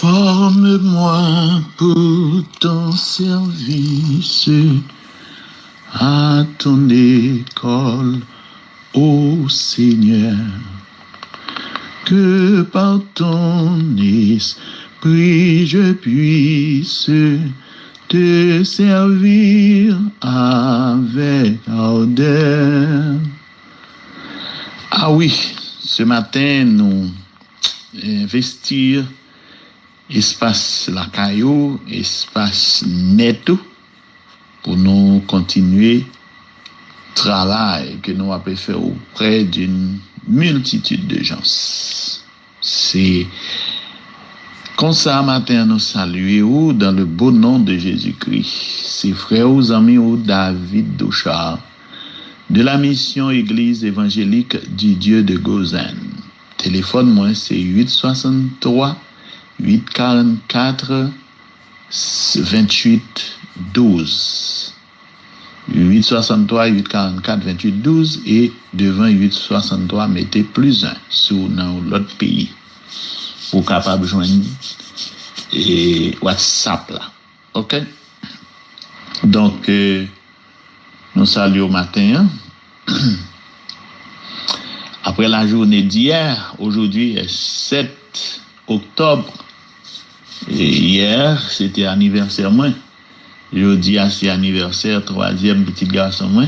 Forme-moi pour ton service à ton école, ô Seigneur, que par ton esprit je puisse te servir avec ardeur. Ah oui, ce matin, nous investir espace la caillou, espace net pour nous continuer travail que nous avons fait auprès d'une multitude de gens. C'est comme ça matin nous saluons dans le beau nom de Jésus-Christ. C'est frères ou amis ou David Douchard de la mission Église évangélique du Dieu de Gozen. Téléphone moi c'est 863 844 28 12. 863 844 28 12 et devant 863 mettez plus 1 sur dans l'autre pays pour capable joindre et WhatsApp là. OK? Donc nous saluons au matin. Après la journée d'hier, aujourd'hui est 7 octobre. Et hier, c'était anniversaire moi. Jeudi, c'est anniversaire, 3e petit garçon moi.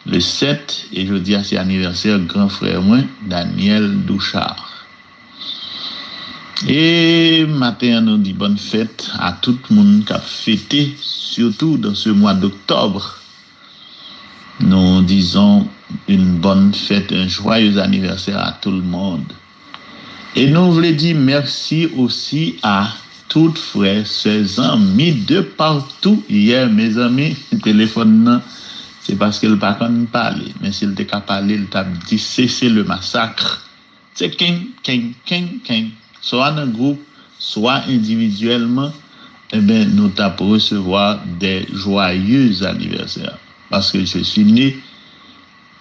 Le 7, et jeudi, c'est anniversaire grand frère moi, Daniel Douchard. Et matin, nous dit bonne fête à tout le monde qui a fêté, surtout dans ce mois d'octobre. Nous disons une bonne fête, un joyeux anniversaire à tout le monde. Et nous voulons dire merci aussi à toutes frères, sœurs, amis de partout. Hier, mes amis, le téléphone, c'est parce qu'il n'a pas parler. Mais s'il était capable de parler, il t'a dit cesser le massacre. C'est king. Soit dans un groupe, soit individuellement, eh bien, nous t'avons recevoir des joyeux anniversaires. Parce que je suis né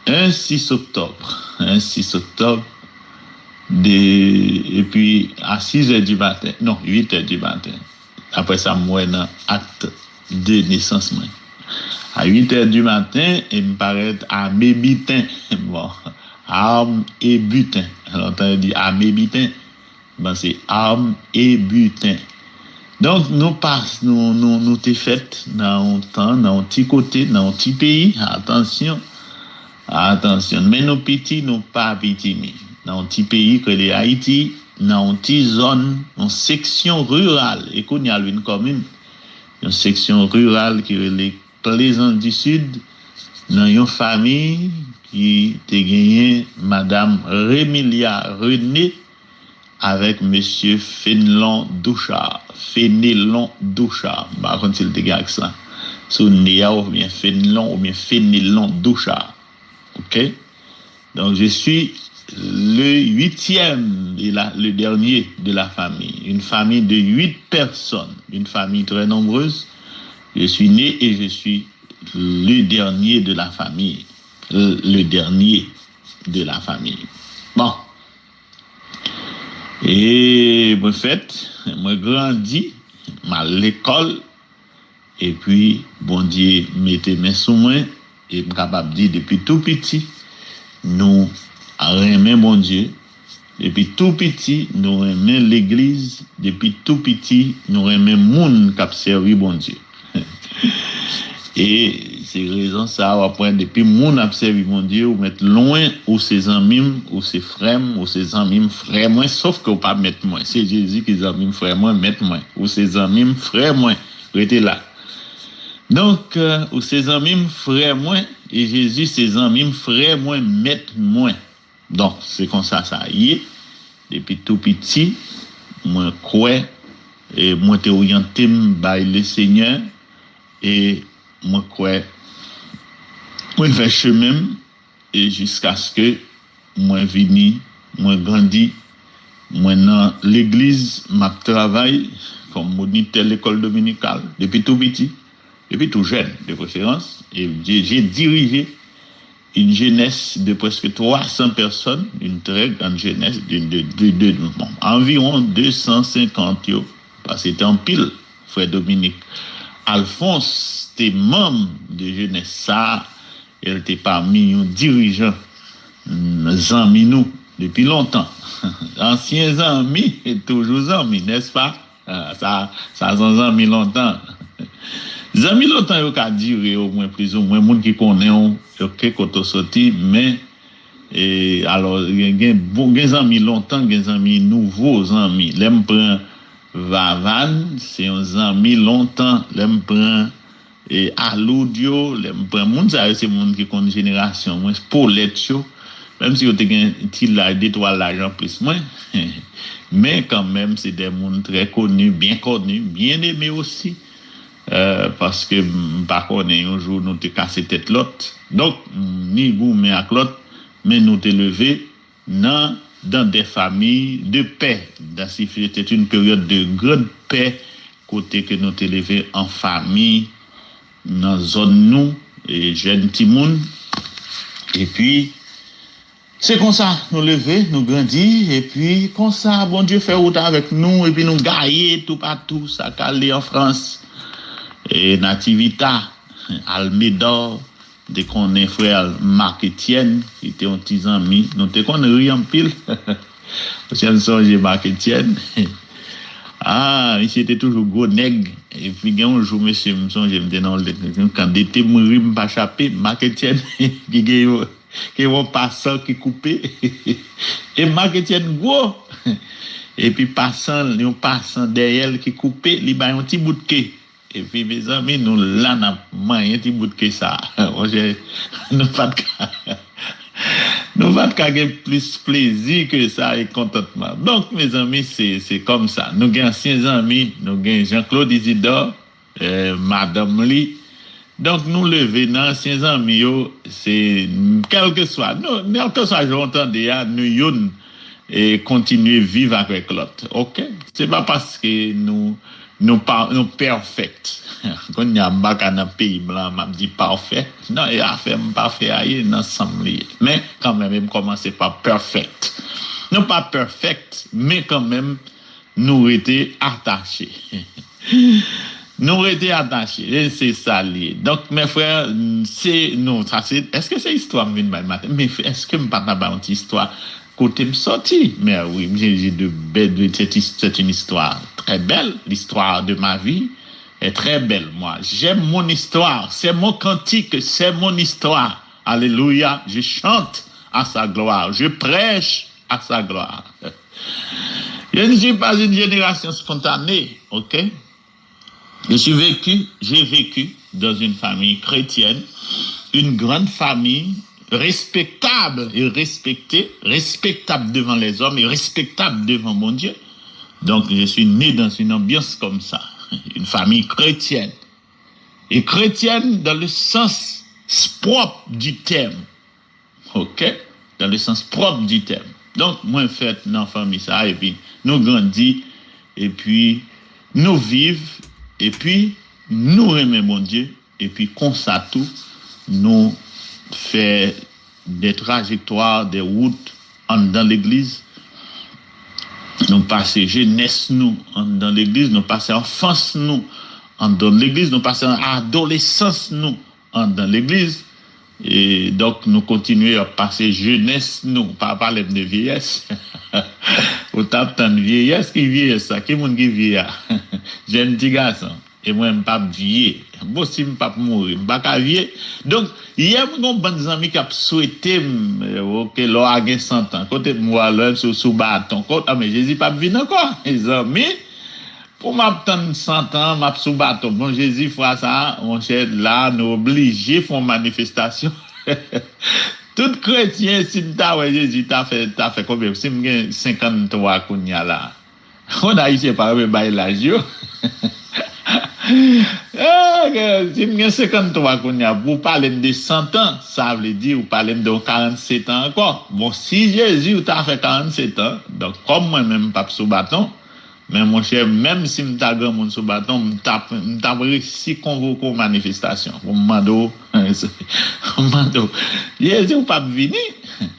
un 6 octobre. Et puis à 6h du matin, non, 8h du matin. Après ça, moi, dans acte de naissance. Moi. À 8h du matin, il me paraît à mes butins. Bon, armes et butin. Alors, on dit à mes butins. Ben, c'est armes et butin. Donc, nous t'es fait dans un temps, dans un petit côté, dans un petit pays. Attention. Mais nos petits, nous pas petits. Dans un petit pays que les Haïti, dans une petite zone, une section rurale. Écoute, il y a une commune, une section rurale qui est les Plaisants du Sud, dans une famille qui a gagné Madame Rémilia René avec Monsieur Fénelon Douchard. Par contre, il te gagne ça. Sous Néa ou bien Fénelon Douchard. OK? Donc, je suis le 8e le dernier de la famille. Une famille de 8 personnes. Une famille très nombreuse. Je suis né et je suis le dernier de la famille. Bon. Et moi grandi à l'école et puis bon Dieu mettez mes sous moi et me capable de dire depuis tout petit nous aimons bon Dieu. Depuis tout petit nous aimons l'église. Depuis tout petit nous aimons monde qui a servi bon Dieu. Et c'est raison ça après depuis mon a servi mon Dieu ou mettre loin ou ses amis ou ses frères ou ses amis frères moi sauf que pas mettre moi c'est Jésus qui les amis frères moi mettre moi ou ses amis frères moi restez là donc ou ses amis frères moi et Jésus ses amis frères moi mettre moi donc c'est comme ça y est depuis tout petit moi crois et moi t'ai orienté par le Seigneur et moi crois moi fais chemin et jusqu'à ce que moi vini moi grandi moi dans l'église m'a travail comme moniteur l'école dominicale depuis tout petit depuis tout jeune de préférence et j'ai dirigé une jeunesse de presque 300 personnes, une très grande jeunesse, environ 250, parce que c'était en pile, frère Dominique. Alphonse, c'était membre de jeunesse, ça, elle était parmi nos dirigeants, amis nous, depuis longtemps. Anciens amis et toujours amis, n'est-ce pas? Ça sans amis longtemps. Les amis longtemps, ils ont duré au moins plus ou moins, les gens qui connaissent, ils ont sorti, mais alors, il y a des amis longtemps, des amis nouveaux amis. L'aime prend Vavan, c'est un ami longtemps, l'aime prend Aloudio, l'aime prend moun ça c'est monde qui connaît génération, moins Paulette, même si vous avez un petit d'étoile l'argent plus moins. Mais quand même, c'est des gens très connus, bien aimés aussi. Parce que par contre un jour nous te cassé tête l'autre donc ni vous mais à l'autre mais nous te levé dans des familles de paix c'était une période de grande paix côté que nous te levé en famille dans zone nous et jeunes petits monde et puis c'est comme ça nous lever nous grandir et puis comme ça bon Dieu fait route avec nous et puis nous gailler tout partout ça calé en France. Et Nativita, Alméda, dès qu'on est frère Marc Etienne, qui était un petit ami, nous te connaissons en pile. Je songe Marc Etienne. Ah, il était toujours gros nègre. Et puis, un jour, monsieur, je me songe, je me dis, quand d'été, je ne pas échapper, Marc Etienne, qui est un passant qui coupé. Et Marc Etienne, gros. Et puis, passant derrière qui coupé, il y a un petit bout de quai. Et puis, mes amis, nous, là, nous avons un petit bout de ça. Nous pas de plus plaisir que ça et contentement. Donc, mes amis, c'est comme ça. Nous avons anciens amis, nous avons Jean-Claude Isidore, Madame Lee. Donc, nous lever dans anciens amis, c'est, quel que soit j'entends nous et continuer à vivre avec l'autre. OK? C'est pas parce que nous perfect. Quand il y a un pays blanc, m'a dit parfait. Non, il y a fait parfait ailleurs ensemble. Mais quand même, commencer par perfect. Non pas perfect, mais quand même, nous étions attachés. Nous étions attachés. Et c'est ça lié. Donc, mes frères, est-ce que c'est histoire matin? Mais est-ce que je ne parle pas d'une histoire? Côté me sorti, mais oui, c'est une histoire très belle, l'histoire de ma vie est très belle, moi. J'aime mon histoire, c'est mon cantique, c'est mon histoire. Alléluia, je chante à sa gloire, je prêche à sa gloire. Je ne suis pas une génération spontanée, ok? J'ai vécu dans une famille chrétienne, une grande famille, respectable et respecté, respectable devant les hommes et respectable devant mon Dieu. Donc, je suis né dans une ambiance comme ça, une famille chrétienne. Et chrétienne dans le sens propre du terme. OK? Dans le sens propre du terme. Donc, moi, fait dans la famille ça, et puis, nous grandis, et puis, nous vivons, et puis, nous aimons mon Dieu, et puis, comme ça tout, nous fait des trajectoires, des routes dans l'église. Nous passons jeunesse nous dans l'église, nous passons enfance nous dans l'église, nous passons adolescence nous dans l'église. Et donc nous continuons à passer jeunesse nous, pas parler de vieillesse. Au tape de vieillesse qui vieillesse ça, qui monde qui vieillit. Jeune petit garçon. Et moi, je ne pas vieillir. Bon, si je ne pas mourir, je ne pas vieillir. Donc, il y a des bonnes amis qui ont souhaité que l'on ait 100 ans. Côté de moi, là, sous bâton. Ah, mais Jésus pas vivre encore. Les amis, pour m'attendre 100 ans, je sous bâton. Bon, Jésus fera ça, mon cher, là, nous obligés à faire une manifestation. Tout chrétien, si tu as Jésus, tu as fait combien? Si tu as 53 qu'on y a là. On a ici par l'âge. Si vous avez 53 vous parlez de 100 ans, ça veut dire vous parlez de 47 ans encore. Bon, si Jésus t'a fait 47 ans, donc comme moi-même, pas sous bâton, Mais mon cher, même si je grand monde sur bâton, je t'ai réussi convoquer une manifestation. Mando, Jésus pas venir.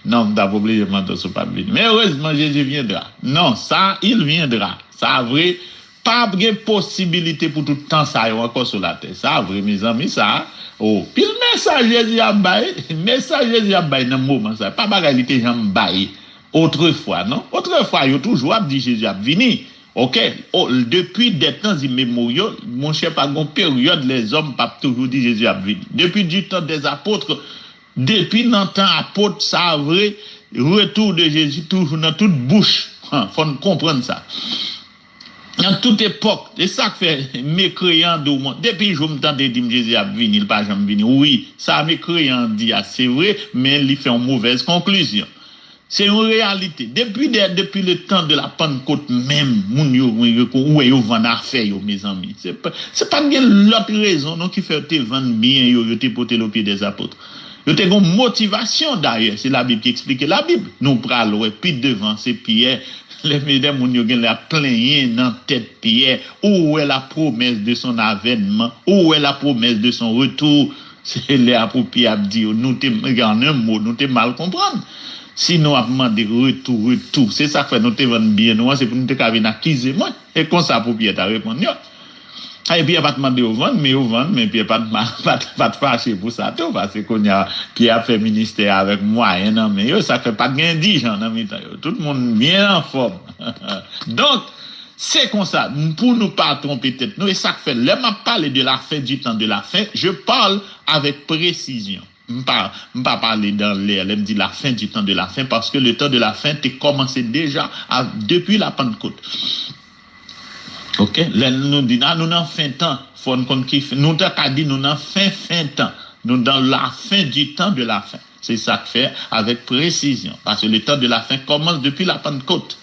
Non, je t'ai oublié mando sur pas venir. Mais heureusement, Jésus viendra. Non, ça, il viendra. Ça, vrai, pas de possibilité pour tout le temps, ça, encore sur la terre. Ça, vrai, mes amis, ça. Oh, puis le message Jésus a baillé, dans le moment, ça. Pas bagalité, j'en baillé. Autrefois, non? Autrefois, il y a toujours dit Jésus a venir. Ok, depuis des temps immémoriaux, mon cher, par une période, les hommes pas toujours dit Jésus a venu. Depuis du temps des apôtres, depuis longtemps, apôtres, ça a vrai, retour de Jésus toujours dans toute bouche. Faut comprendre ça. Dans toute époque, c'est ça que fait mécréant de moi. Depuis je m'entends dire Jésus a venu, il pas jamais venu. Oui, ça mécréant dit, c'est vrai, mais il fait une mauvaise conclusion. C'est une réalité. Depuis le temps de la Pentecôte même, moun yo vend affaire yo mes amis. C'est pas bien l'autre raison non qui fait te vendre bien yo te porter le pied des apôtres. Yo te une motivation d'ailleurs, c'est la Bible qui explique la Bible. Nous pral ouais puis devant c'est Pierre, les mesdames moun yo gen la plein dans tête Pierre, où est la promesse de son avènement, où est la promesse de son retour. C'est là pour Pierre dire nous te en un mot, nous te mal comprendre. Si nous avons demandé retour, c'est ça que fait nous te vendre bien, c'est pour nous te venir acquiser moi. Et comme ça, pour Pierre, tu as répondu. Et puis, il n'a pas demandé au vendre, mais Pierre pas te fâcher pour ça, tout, parce que Pierre a fait ministère avec moi, mais ça fait pas de gain d'argent, tout le monde bien en forme. Donc, c'est comme ça, pour nous pas tromper tête, nous, et ça fait, là, je parle de la fin du temps de la fin, je parle avec précision. Je ne vais pas parler dans l'air, elle me dit la fin du temps de la fin, parce que le temps de la fin a commencé déjà depuis la Pentecôte. Ok? Là, nous disons, nous avons fin temps, nous avons dit, nous avons fin temps, nous dans la fin du temps de la fin. C'est ça que fait avec précision, parce que le temps de la fin commence depuis la Pentecôte.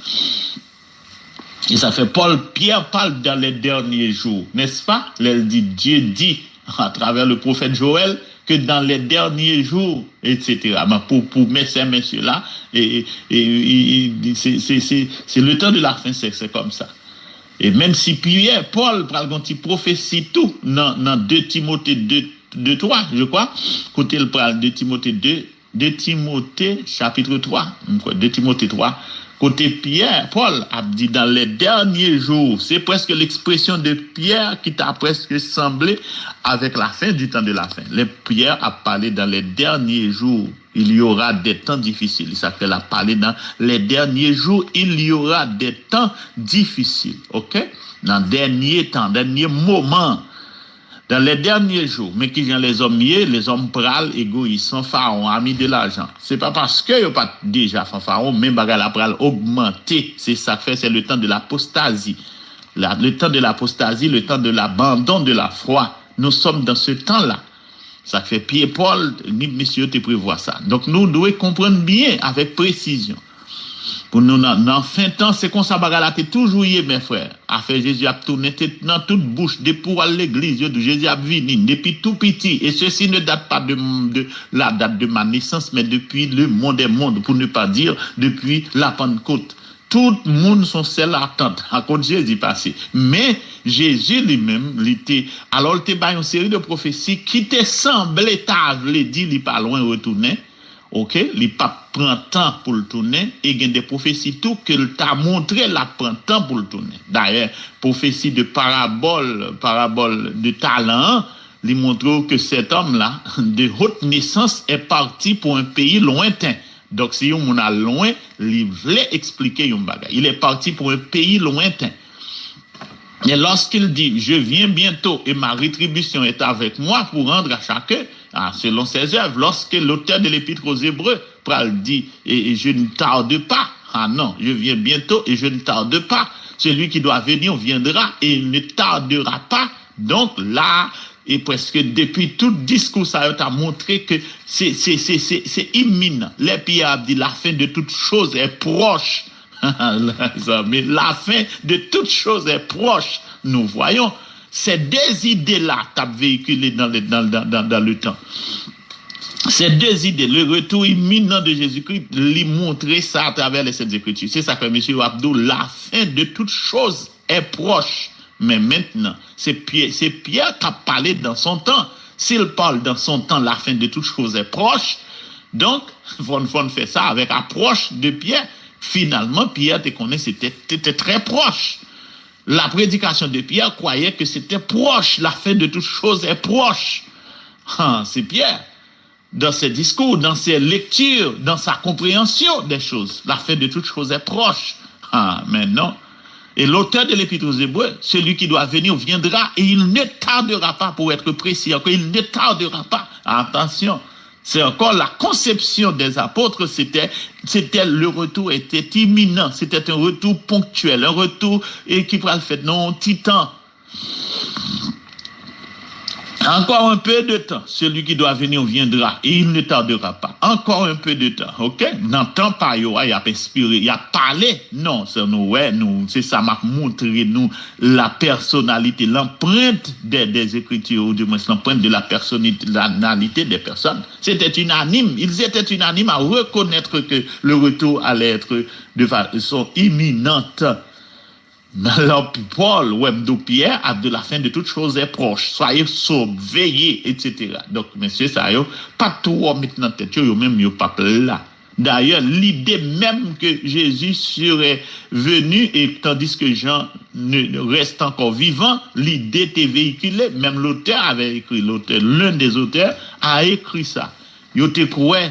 Et ça fait Pierre parle dans les derniers jours, n'est-ce pas? Dieu dit à travers le prophète Joël, que dans les derniers jours, etc. Pour messieurs là, c'est le temps de la fin, c'est comme ça. Et même si Pierre, Paul, prophétie tout dans 2 Timothée 2, 3, je crois, côté le parle de Timothée 2 Timothée chapitre 3, 2 Timothée 3, côté Pierre, Paul a dit dans les derniers jours, c'est presque l'expression de Pierre qui t'a presque semblé avec la fin du temps de la fin. Pierre a parlé dans les derniers jours, il y aura des temps difficiles. Ça fait la parler dans les derniers jours, il y aura des temps difficiles. Ok? Dans dernier temps, dernier moment. Dans les derniers jours, mais qui sont les hommes pral, égoïstes, sans pharaon, amis de l'argent. C'est pas parce que n'y a pas déjà pharaon, mais bagala pral augmenter. C'est ça que fait, c'est le temps de l'apostasie. Le temps de l'apostasie, le temps de l'abandon de la foi. Nous sommes dans ce temps-là. Ça fait Pierre-Paul, ni messieurs te prévoit ça. Donc nous devons comprendre bien, avec précision. Pour nous, dans fin temps, c'est comme ça, bagala, t'es toujours yé, mes frères. Affaire Jésus a tourné dans toute bouche, depuis pour l'église, Jésus a venu, depuis tout petit. Et ceci ne date pas de la date de ma naissance, mais depuis le monde des mondes, pour ne pas dire depuis la Pentecôte. Tout le monde sont celles attentes à cause de Jésus passé. Mais Jésus lui-même, alors il était une série de prophéties qui te semblait, t'avait dit, il pas loin retourner. Ok, il pas prend temps pour le tourner et il y a des prophéties tout que t'a montré la prend temps pour le tourner. D'ailleurs, prophétie de parabole de talent, il montre que cet homme-là de haute naissance est parti pour un pays lointain. Donc si on a loin, il voulait expliquer un bagage. Il est parti pour un pays lointain. Et lorsqu'il dit, je viens bientôt et ma rétribution est avec moi pour rendre à chacun, selon ses œuvres, lorsque l'auteur de l'Épître aux Hébreux dit, et je ne tarde pas, non, je viens bientôt et je ne tarde pas, celui qui doit venir viendra et il ne tardera pas. Donc là, et presque depuis tout discours, ça a montré que c'est imminent. Les Pierre a dit, la fin de toute chose est proche. Mais la fin de toute chose est proche. Nous voyons ces deux idées-là qui véhiculées dans le temps. Ces deux idées, le retour imminent de Jésus-Christ, lui montrer ça à travers les Saintes Écritures. C'est ça que M. Abdou, la fin de toute chose est proche. Mais maintenant, c'est Pierre qui a parlé dans son temps. S'il parle dans son temps, la fin de toute chose est proche. Donc, on fait ça avec approche de Pierre. Finalement, Pierre te connaît, c'était très proche. La prédication de Pierre croyait que c'était proche. La fin de toute chose est proche. C'est Pierre. Dans ses discours, dans ses lectures, dans sa compréhension des choses. La fin de toute chose est proche. Mais non. Et l'auteur de l'Épître aux Hébreux, celui qui doit venir, viendra et il ne tardera pas, pour être précis, encore, il ne tardera pas. Attention, c'est encore la conception des apôtres, c'était le retour était imminent, c'était un retour ponctuel, un retour qui pourrait le faire non titan. Encore un peu de temps, celui qui doit venir viendra et il ne tardera pas. Encore un peu de temps, ok? N'entend pas, il a inspiré, il a parlé. Non, c'est ça m'a montré nous la personnalité, l'empreinte des Écritures, ou du moins l'empreinte de la personnalité des personnes. C'était unanime, ils étaient unanimes à reconnaître que le retour allait être de façon imminente. Alors, Paul, ou Pierre, a de la fin de toute chose est proche. Soyez sobres, veillez, etc. Donc, messieurs, ça y est, pas trop maintenant tête, même yo pas là. D'ailleurs, l'idée même que Jésus serait venu, et tandis que Jean reste encore vivant, l'idée était véhiculée. Même l'auteur avait écrit, l'un des auteurs a écrit ça. Yo te croyez.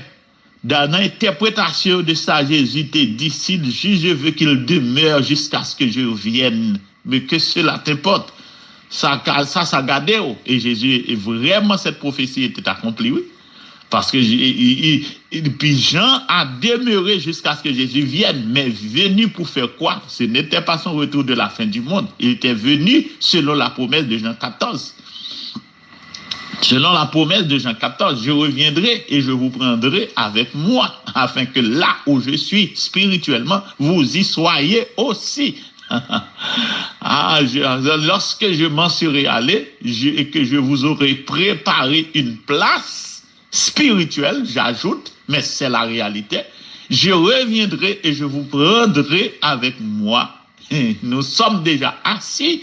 Dans l'interprétation de ça, Jésus te dit, si je veux qu'il demeure jusqu'à ce que je vienne, mais que cela t'importe. Ça gardait. Et Jésus, et vraiment, cette prophétie était accomplie, oui. Parce que puis Jean a demeuré jusqu'à ce que Jésus vienne, mais venu pour faire quoi? Ce n'était pas son retour de la fin du monde. Il était venu selon la promesse de Jean 14. Selon la promesse de Jean 14, je reviendrai et je vous prendrai avec moi, afin que là où je suis spirituellement, vous y soyez aussi. Lorsque je m'en serai allé et que je vous aurai préparé une place spirituelle, j'ajoute, mais c'est la réalité, je reviendrai et je vous prendrai avec moi. Nous sommes déjà assis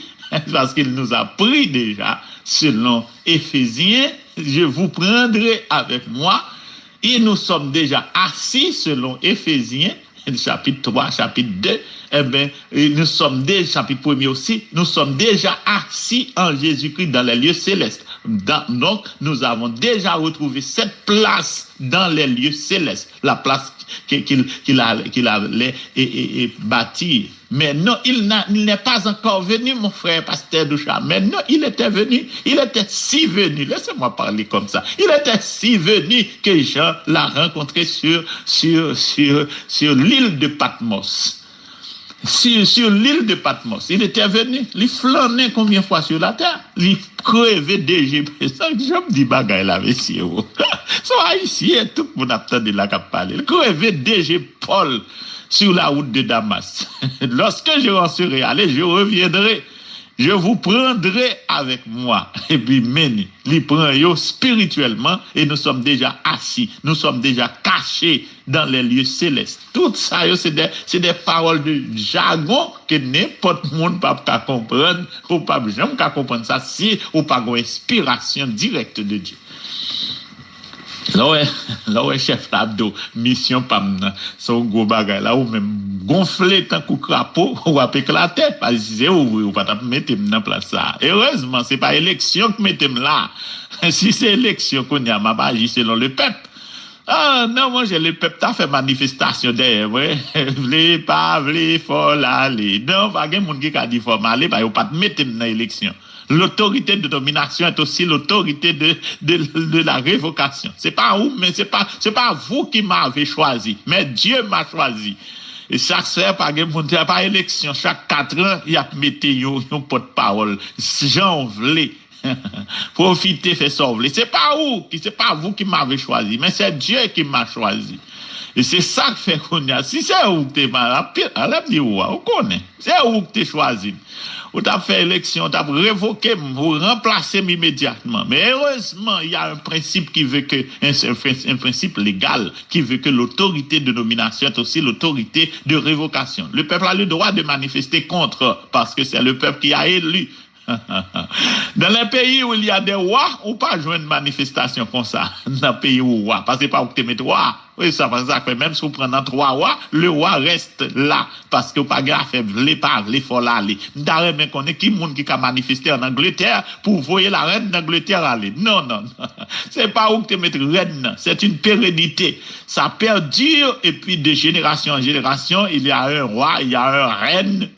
parce qu'il nous a pris déjà. Selon Éphésiens, je vous prendrai avec moi. Et nous sommes déjà assis, selon Éphésiens, chapitre 3, chapitre 2. Eh bien, nous sommes déjà, chapitre 1 aussi, nous sommes déjà assis en Jésus-Christ dans les lieux célestes. Donc, nous avons déjà retrouvé cette place dans les lieux célestes, la place qu'il allait bâtir. Mais non, il n'est pas encore venu, mon frère pasteur Doucha. Mais non, il était venu. Il était si venu. Laissez-moi parler comme ça. Il était si venu que Jean l'a rencontré sur l'île de Patmos. Sur l'île de Patmos. Il était venu. Il flânait combien de fois sur la terre? Il crevait déjà. Ça, je me dis, bagaille là, messieurs. Soit ici, tout le monde attend de la parler. Il crevait déjà Paul sur la route de Damas. Lorsque je en serai allé, je reviendrai. Je vous prendrai avec moi. Et puis, il prend yo spirituellement et nous sommes déjà assis. Nous sommes déjà cachés dans les lieux célestes. Tout ça, c'est des paroles de jargon que n'importe monde ne peut comprendre. Ou pas jamais comprendre ça si ou pas une inspiration directe de Dieu. Là ouais chef Abdo mission pam son gros bagay là ou même gonfler tant que crapaud ou a éclater parce que c'est ou pas mettre dans place ça. Heureusement c'est pas élection que mettez là. Si c'est élection qu'on y a m'a agi selon le peuple. Ah non, moi j'ai le peuple t'a fait manifestation derrière ouais. Vle pas vle faut aller. Non, pas gen monde qui a dit faut aller pas ou pas mettre dans élection. L'autorité de domination est aussi l'autorité de la révocation. C'est pas vous, mais c'est pas vous qui m'avez choisi, mais Dieu m'a choisi. Et chaque soir, par élection, chaque 4 ans, il y a mis un porte-parole. Jean voulait profiter, faire sauver. C'est pas vous qui m'avez choisi, mais c'est Dieu qui m'a choisi. Et c'est ça que fait qu'on a. Si c'est où tu es malade, on connaît. C'est où tu es choisi. Ou tu as fait élection, tu as révoqué, vous remplacez immédiatement. Mais heureusement, il y a un principe qui veut que, un principe légal, qui veut que l'autorité de nomination est aussi l'autorité de révocation. Le peuple a le droit de manifester contre, parce que c'est le peuple qui a élu. Dans les pays où il y a des rois, on ne peut pas jouer une manifestation comme ça. Dans les pays où roi, parce que pas où tu mets roi. Oui, ça va ça. Même si vous prenez 3 rois, le roi reste là. Parce que pas grave, les parler, il faut l'aller. D'ailleurs, mais qu'on est qui monde qui a manifesté en Angleterre pour voir la reine d'Angleterre aller. Non, non, non. C'est pas où tu mets reine. C'est une pérennité. Ça perdure et puis de génération en génération, il y a un roi, il y a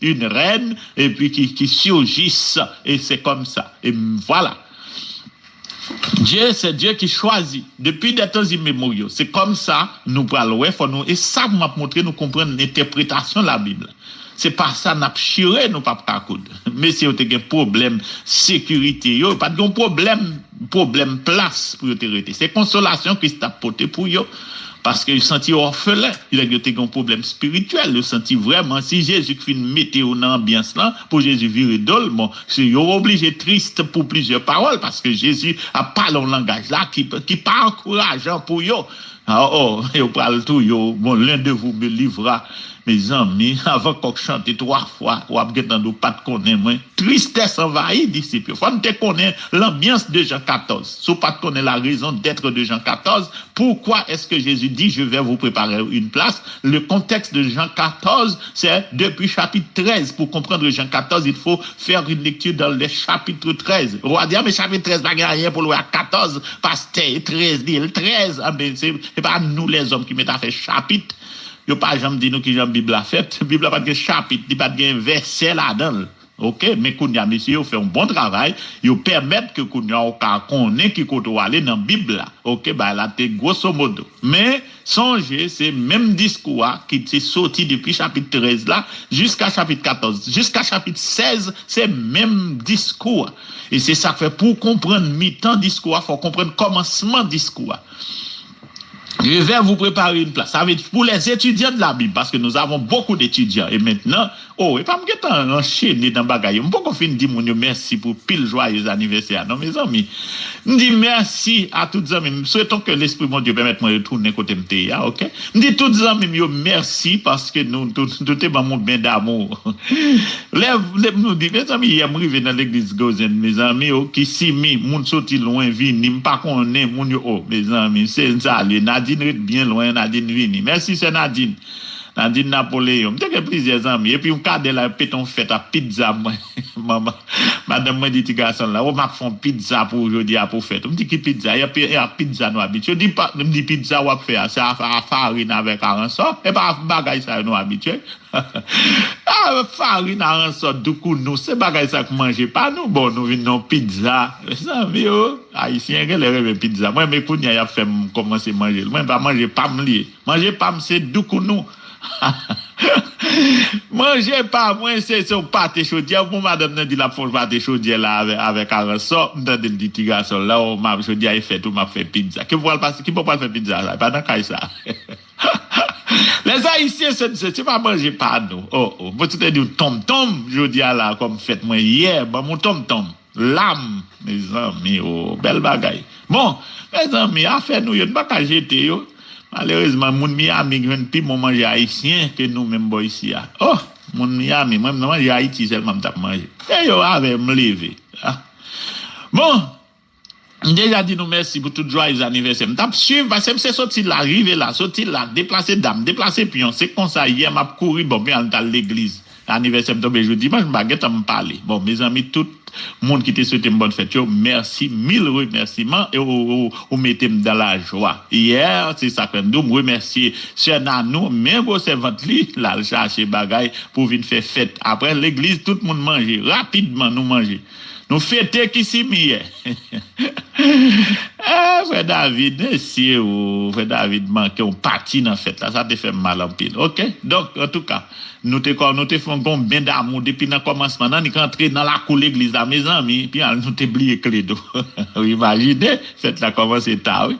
une reine, et puis qui surgissent. Et c'est comme ça. Et voilà. Dieu, c'est Dieu qui choisit depuis des temps immémoriaux. C'est comme ça, nous parlons, et ça m'a montré, nous comprenons l'interprétation de la Bible. C'est pas ça, nous chiré, nous pas coudre. Mais si vous avez un problème sécurité, pas de problème place pour vous arrêter. C'est consolation que Christ a porté pour vous. Parce qu'il sentit orphelin, il a eu un problème spirituel, il sentit vraiment, si Jésus fait une météo dans l'ambiance là, pour Jésus virer d'ol, bon, c'est obligé triste pour plusieurs paroles, parce que Jésus a parlé un langage là qui pas encourageant pour eux. Oh, et vous parlez tout, bon, l'un de vous me livrera, mes amis, avant qu'on chante 3 fois, ou après dans pas de connaître, moi, tristesse envahit disciples. Faut nous connaître l'ambiance de Jean 14. Si vous pas connaître la raison d'être de Jean 14, pourquoi est-ce que Jésus dit, je vais vous préparer une place? Le contexte de Jean 14, c'est depuis chapitre 13. Pour comprendre Jean 14, il faut faire une lecture dans le chapitre 13. On va dire, mais chapitre 13, pas rien pour le 14, pasteur, 13, 13, c'est pas nous les hommes qui mettent à faire chapitre. Il n'y a pas jamais dit nous qui la Bible a fait. La Bible n'a pas de chapitre, il n'y a pas de verset là-dedans. OK, mais Kounia, monsieur, fait un bon travail. Ils permettent que Kounia, connaît qui peut aller dans la Bible là. OK, bah là, c'est grosso modo. Mais, songez, c'est même discours qui s'est sorti depuis chapitre 13 là, jusqu'à chapitre 14. Jusqu'à chapitre 16, c'est même discours. Et c'est ça que fait pour comprendre mi-temps discours, il faut comprendre commencement discours. Je vais vous préparer une place. Ça veut dire pour les étudiants de la Bible, parce que nous avons beaucoup d'étudiants. Et maintenant, et pas me enchaîner dans bagaille. Je ne peux pas dire merci pour pile joyeux anniversaire. Non, mes amis. Je dis merci à tous les amis. Souhaitons que l'Esprit de Dieu permette de me retourner côté MTA, ok? Je dis tous les amis, merci parce que nous, tout est dans mon bain d'amour. Nous dit, mes amis, hier, je suis dans l'église Gozen, mes amis, qui si mi, moun sorti loin, vini, pas qu'on est, mes amis, c'est ça, Nadine est bien loin, Nadine vini. Merci, c'est Nadine. Nadine Napoléon. J'ai plusieurs amis. Et puis, on cadre là, péton fête à pizza. Maman, madame, moi, dit, garçon là, on m'a fait pizza pour aujourd'hui, pour fête. On me dit, qui pizza? Il y a pizza, nous habitués. Je dis pas, me dit pizza, on va faire. C'est à farine avec arançon. Et pas bagaille, ça, nous habitués. Farine, arançon, du coup, nous, c'est bagaille, ça, que manger pas nous. Bon, nous venons pizza. Ça, vieux, haïtien, quel est pizza? Moi, mes cousins, il a fait commencer à manger. Moi, pas manger pas me lier. Manger pas me, c'est du coup, nous. Mangez pas, moi c'est un pâté chaudière. Pour madame n'a dit la fonce pâté chaudière là avec un ressort. M'en dit le petit garçon là, on m'a chaudière fait tout, m'a fait pizza. Qui peut pas faire pizza là? Pas dans caille ça. Les Haïtiens, c'est pas manger pas nous. Moi tu te dis tom-tom, je dis là, comme fête moi hier, mon tom-tom. L'âme, mes amis, belle bagaille. Bon, mes amis, affaire nous, y'en pas qu'à jeter yo. Malheureusement, mon Miami vient plus manger haïtien que nous même ici. Oh, mon Miami, moi je mange Haïti seulement m'tap manger. Et yo avait me lever. Bon, déjà dit nous merci pour tout joyeux anniversaire. M'tap suivre parce que c'est sorti là, arrivé là, sorti là, déplacer dame, déplacer pion, c'est comme ça hier m'a couru bon bien dans l'église. Anniversaire tombé jeudi, moi je baguette à me parler. Bon, mes amis tout monde qui te souhaite une bonne fête, merci, 1000 remerciements et vous mettez dans la joie. Hier, c'est ça que nous remercier Sœur Nanou, même vos servantes là, chercher bagaille pour venir faire fête. Après l'église, tout le monde mange, rapidement nous manger. Nous fêtons qui s'y mieux. Frère David, si Frère David manque un parti dans la fête, là, ça te fait mal en pile. Ok? Donc, en tout cas, nous te faisons bien d'amour depuis le commencement. Nous sommes entrés dans la cour de l'église, mes amis, puis nous t'oublions que les deux. Imaginez, fête là commence tard, oui.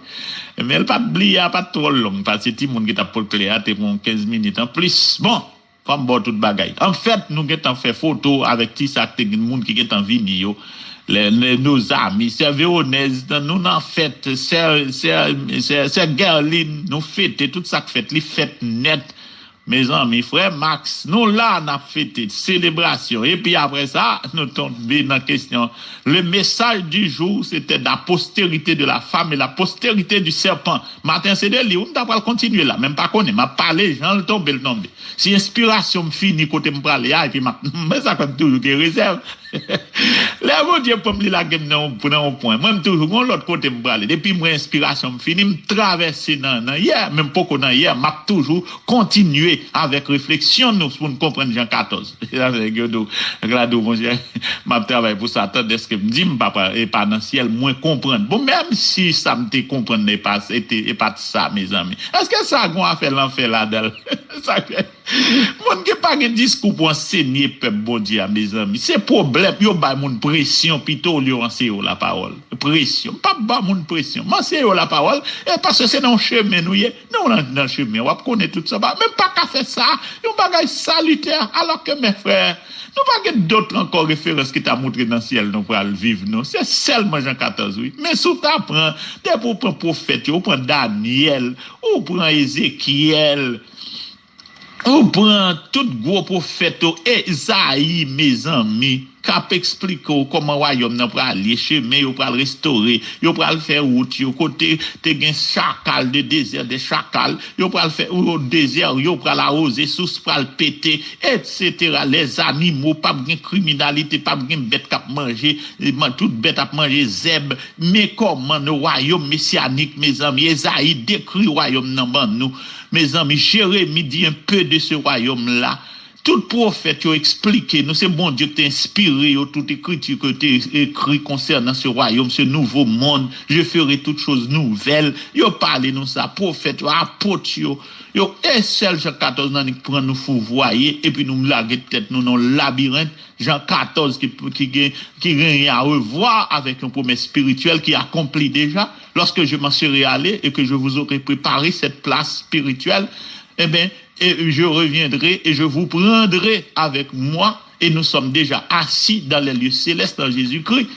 Mais elle pas oublier pas trop long parce que tout le monde qui t'a pour clair t'es pour 15 minutes en plus. Bon, comme bon toute bagaille. En fait, nous avons fait photo avec tout ça que monde qui est en vidéo. Nos amis, c'est Véronèse, nous en fait, c'est Gerline, nous fêter tout ça que fait, les fêtes nettes. Mes amis, frère Max, nous là, on a fêté célébration. Et puis après ça, nous tombons dans la question. Le message du jour, c'était la postérité de la femme et la postérité du serpent. Martin, c'est des livres, on va continuer là. Même pas qu'on m'a parlé, j'en le tombe. Si inspiration me finit côté me parler, et puis mais ça comme toujours des réserves. Là, mon Dieu, pour me lire la game dans un point. Moi, toujours, l'autre côté me parler. Depuis mon inspiration me finit, me traverser dans hier, même pas qu'on a hier, m'a toujours continué avec réflexion, nous, pour nous comprendre Jean 14. Regarde, mon Dieu, m'a travaillé pour ça, attendez ce que me dit, papa, et pas dans le ciel, moins comprendre. Bon, même si ça me te comprendre, et pas ça, mes amis. Est-ce que ça, on a fait l'enfer là-dedans? Ça fait. Mon qui pas un discours pour enseigner peuple bon Dieu, mes amis. C'est problème, yo ba mon pression plutôt yo enseigner la parole. Pression, pas ba mon pression. M'enseigner la parole et parce que c'est dans chemin nous dans chemin, on connaît tout ça, même pas qu'à faire ça, un bagage salutaire alors que mes frères, nous pas d'autres encore références qui t'a montré dans le ciel nous pour le vivre non, c'est seulement Jean 14 oui. Mais sous t'apprend des pour prophète, ou prend Daniel, ou prend Ézéchiel, on prend tout gros prophète Esaïe, mes amis, cap explique comment royaume n'a pas aller chemin, yo pas restaurer, yo pas faire route, yo côté te gen chacal de désert des chacal, yo pas faire au désert, yo pas l'arroser, sous pas péter, etc. Les animaux pas gen criminalité, pas gen bête cap manger, toute bête à manger zèbre, mais comment le royaume messianique, mes amis, Esaïe décrit royaume dans nous. Mes amis, Jérémie dit un peu de ce royaume-là. Tout prophète a expliqué, nous c'est bon Dieu t'a inspiré, toute écriture que tu écrit concernant ce royaume, ce nouveau monde. Je ferai toutes choses nouvelles. Yo parlé nous ça, prophète, apôtre, yo un seul Jean 14 nan pour nous fourvoyer et puis nous laguer tête nous dans le labyrinthe. Jean 14 qui rien à revoir avec une promesse spirituelle qui accomplit déjà. Lorsque je m'en serai allé et que je vous aurai préparé cette place spirituelle, eh bien, et je reviendrai et je vous prendrai avec moi et nous sommes déjà assis dans les lieux célestes en Jésus-Christ.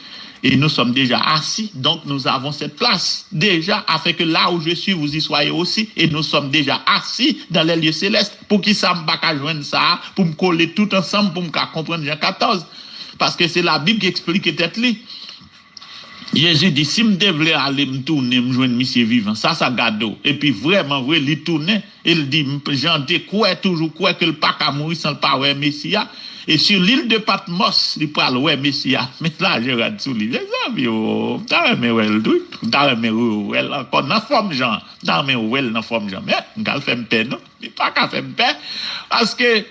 Et nous sommes déjà assis, donc nous avons cette place déjà, afin que là où je suis, vous y soyez aussi. Et nous sommes déjà assis dans les lieux célestes. Pour qui ça me pas joindre ça, pour me coller tout ensemble, pour me comprendre Jean 14. Parce que c'est la Bible qui explique tête-li. Jésus dit, si me devais aller me tourner, me joindre monsieur vivant, ça gado. Et puis vraiment, vrai, il tourne, il dit, j'en découvre toujours quoi que le pas qu'à mourir sans le pas ouais Messia. Et sur l'île de Patmos, il parle ouais Messia. Mais là, je regarde sous lui. Les amis, t'as aimé ouais, t'as aimé ouais, encore dans forme Jean. T'as aimé ouais, dans forme Jean. Mais, on va faire paix, non? Il pas qu'à faire paix. Parce que,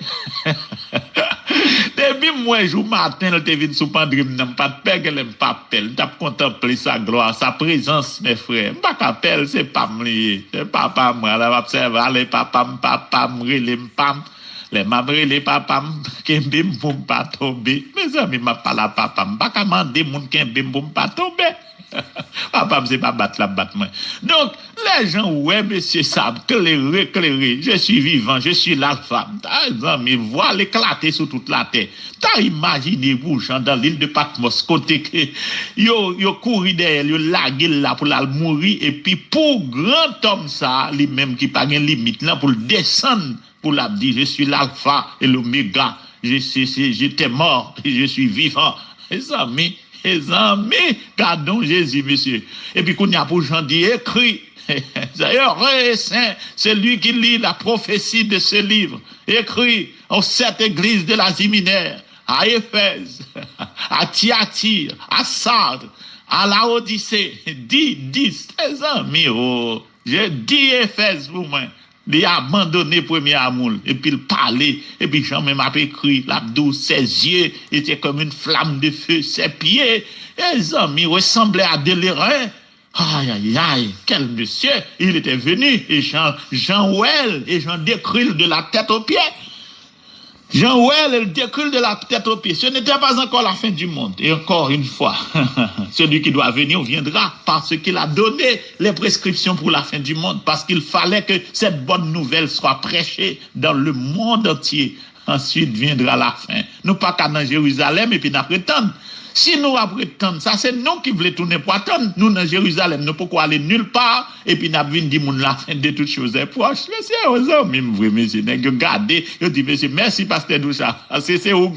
depuis moi, jour matin, le TV sous Pandrim, n'a pas de paix, qu'elle n'aime pas paix. T'as contemplé sa gloire, sa présence, mes frères. Pas qu'à paix, c'est pas m'lié. C'est papa, moi, là, observe, allez, papa, m'rele, m'pam. Les mamré, les papas, kembim pour pas tomber. Mes amis, m'a pas la papa, m'a pas demander moun kembim pour pas tomber. Papa, c'est pas battre la battement. Donc, les gens, ouais, monsieur, savent, éclairé, je suis vivant, je suis l'alpha. Mes amis, voient l'éclater sur toute la terre. T'as imaginé, vous, gens, dans l'île de Patmos, côté que, yo couru derrière, yo lagué là pour la mourir, et puis, pour grand homme, ça, lui-même qui pas de limite, là, pour le descendre, pour la dire, je suis l'alpha et l'oméga, j'étais mort et je suis vivant. Les amis, gardons Jésus, monsieur. Et puis, qu'on y a pour gens dit, écrit, d'ailleurs, c'est lui qui lit la prophétie de ce livre, écrit aux 7 églises de l'Asie mineure, à Éphèse, à Thyatire, à Sardes, à Laodicée, dis, les amis, je dis Éphèse pour moi. Il a abandonné le premier amour, et puis il parlait, et puis Jean-même a écrit, l'abdou, ses yeux étaient comme une flamme de feu, ses pieds, et les amis ressemblaient à des lérins. Aïe, quel monsieur, il était venu, et Jean Ouel, et Jean décrit de la tête aux pieds. Jean-Ouel, le découle de la tête aux pieds. Ce n'était pas encore la fin du monde. Et encore une fois, celui qui doit venir viendra parce qu'il a donné les prescriptions pour la fin du monde. Parce qu'il fallait que cette bonne nouvelle soit prêchée dans le monde entier. Ensuite viendra la fin. Nous pas qu'à dans Jérusalem et puis nous prétendre. Si nous attendons, ça c'est nous qui voulons tourner pour attendre. Nous dans Jérusalem, nous ne pouvons aller nulle part. Et puis nous avons dit la fin de toutes choses est proche. Monsieur, aux hommes, même vous, monsieur, regardez, je dis, monsieur, merci, pasteur Doucha. C'est où